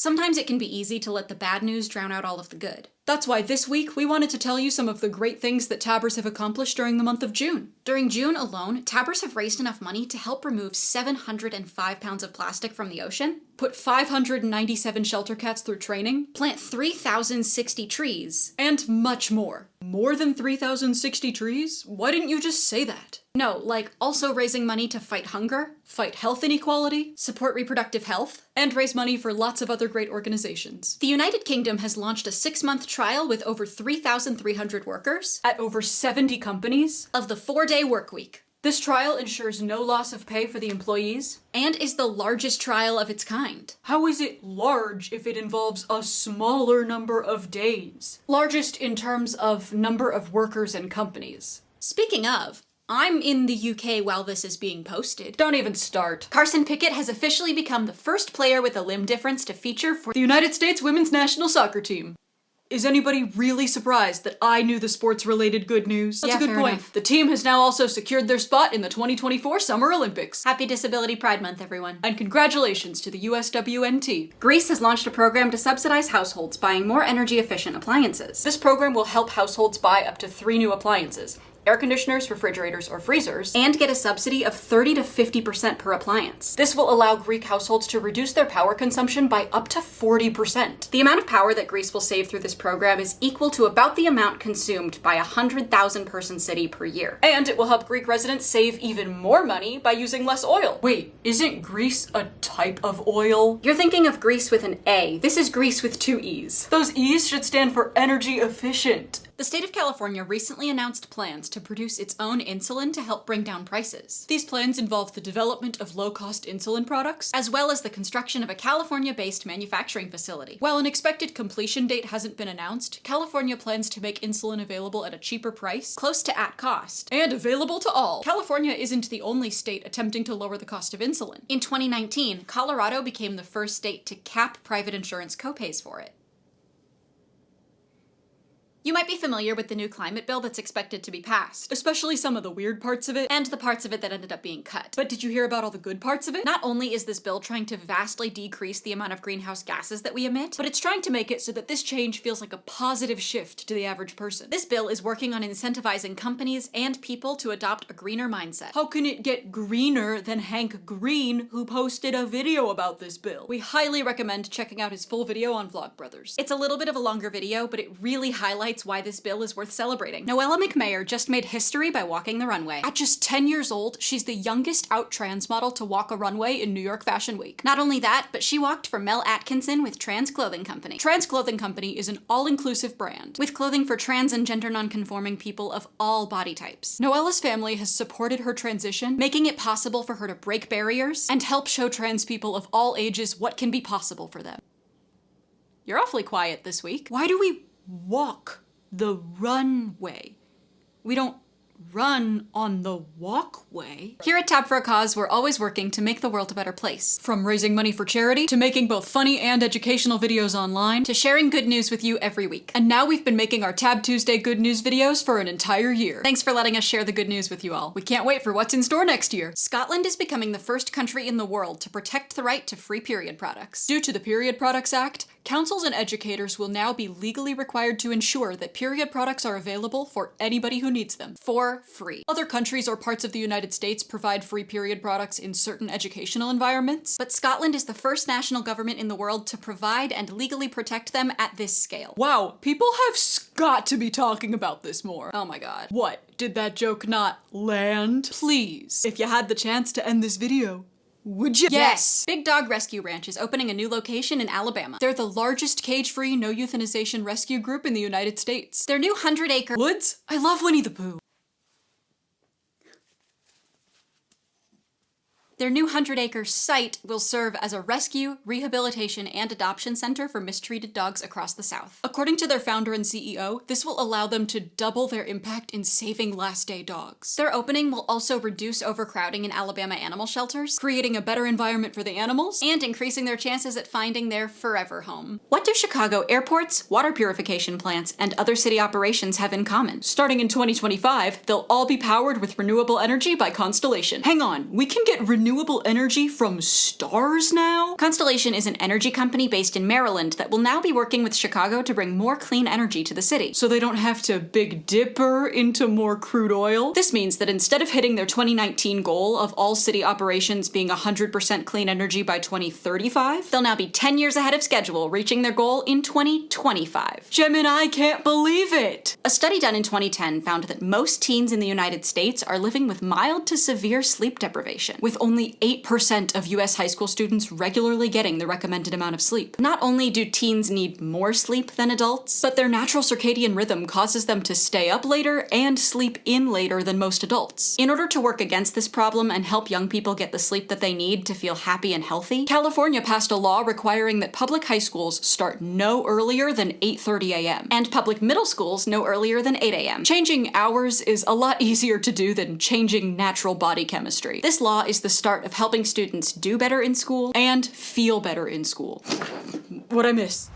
Sometimes it can be easy to let the bad news drown out all of the good. That's why this week we wanted to tell you some of the great things that Tabbers have accomplished during the month of June. During June alone, Tabbers have raised enough money to help remove 705 pounds of plastic from the ocean, put 597 shelter cats through training, plant 3,060 trees, and much more. More than 3,060 trees? Why didn't you just say that? No, like also raising money to fight hunger, fight health inequality, support reproductive health, and raise money for lots of other great organizations. The United Kingdom has launched a 6-month trial with over 3,300 workers at over 70 companies of the 4-day work week. This trial ensures no loss of pay for the employees and is the largest trial of its kind. How is it large if it involves a smaller number of days? Largest in terms of number of workers and companies. Speaking of, I'm in the UK while this is being posted. Don't even start. Carson Pickett has officially become the first player with a limb difference to feature for the United States women's national soccer team. Is anybody really surprised that I knew the sports-related good news? That's a good point. Enough. The team has now also secured their spot in the 2024 Summer Olympics. Happy Disability Pride Month, everyone. And congratulations to the USWNT. Greece has launched a program to subsidize households buying more energy-efficient appliances. This program will help households buy up to 3 new appliances: air conditioners, refrigerators, or freezers, and get a subsidy of 30 to 50% per appliance. This will allow Greek households to reduce their power consumption by up to 40%. The amount of power that Greece will save through this program is equal to about the amount consumed by a 100,000 person city per year. And it will help Greek residents save even more money by using less oil. Wait, isn't Greece a type of oil? You're thinking of Greece with an A. This is Greece with 2 E's. Those E's should stand for energy efficient. The state of California recently announced plans to produce its own insulin to help bring down prices. These plans involve the development of low-cost insulin products, as well as the construction of a California-based manufacturing facility. While an expected completion date hasn't been announced, California plans to make insulin available at a cheaper price, close to at cost, and available to all. California isn't the only state attempting to lower the cost of insulin. In 2019, Colorado became the first state to cap private insurance copays for it. You might be familiar with the new climate bill that's expected to be passed, especially some of the weird parts of it, and the parts of it that ended up being cut. But did you hear about all the good parts of it? Not only is this bill trying to vastly decrease the amount of greenhouse gases that we emit, but it's trying to make it so that this change feels like a positive shift to the average person. This bill is working on incentivizing companies and people to adopt a greener mindset. How can it get greener than Hank Green, who posted a video about this bill? We highly recommend checking out his full video on Vlogbrothers. It's a little bit of a longer video, but it really highlights why this bill is worth celebrating. Noella McMayer just made history by walking the runway. At just 10 years old, she's the youngest out trans model to walk a runway in New York Fashion Week. Not only that, but she walked for Mel Atkinson with Trans Clothing Company. Trans Clothing Company is an all-inclusive brand with clothing for trans and gender non-conforming people of all body types. Noella's family has supported her transition, making it possible for her to break barriers and help show trans people of all ages what can be possible for them. You're awfully quiet this week. Why do we walk the runway? We don't run on the walkway. Here at Tab for a Cause, we're always working to make the world a better place. From raising money for charity, to making both funny and educational videos online, to sharing good news with you every week. And now we've been making our Tab Tuesday good news videos for an entire year. Thanks for letting us share the good news with you all. We can't wait for what's in store next year. Scotland is becoming the first country in the world to protect the right to free period products. Due to the Period Products Act, councils and educators will now be legally required to ensure that period products are available for anybody who needs them, for free. Other countries or parts of the United States provide free period products in certain educational environments, but Scotland is the first national government in the world to provide and legally protect them at this scale. Wow, people have got to be talking about this more. Oh my god. What? Did that joke not land? Please, if you had the chance to end this video, would you? Yes! Big Dog Rescue Ranch is opening a new location in Alabama. They're the largest cage-free, no euthanization rescue group in the United States. Their new 100-acre woods? I love Winnie the Pooh. Their new 100-acre site will serve as a rescue, rehabilitation, and adoption center for mistreated dogs across the South. According to their founder and CEO, this will allow them to double their impact in saving last-day dogs. Their opening will also reduce overcrowding in Alabama animal shelters, creating a better environment for the animals, and increasing their chances at finding their forever home. What do Chicago airports, water purification plants, and other city operations have in common? Starting in 2025, they'll all be powered with renewable energy by Constellation. Hang on, we can get renewable renewable energy from stars now? Constellation is an energy company based in Maryland that will now be working with Chicago to bring more clean energy to the city. So they don't have to Big Dipper into more crude oil? This means that instead of hitting their 2019 goal of all city operations being 100% clean energy by 2035, they'll now be 10 years ahead of schedule, reaching their goal in 2025. Gemini can't believe it! A study done in 2010 found that most teens in the United States are living with mild to severe sleep deprivation, with only 8% of US high school students regularly getting the recommended amount of sleep. Not only do teens need more sleep than adults, but their natural circadian rhythm causes them to stay up later and sleep in later than most adults. In order to work against this problem and help young people get the sleep that they need to feel happy and healthy, California passed a law requiring that public high schools start no earlier than 8:30 a.m. and public middle schools no earlier than 8 a.m. Changing hours is a lot easier to do than changing natural body chemistry. This law is the start of helping students do better in school and feel better in school. What'd I miss?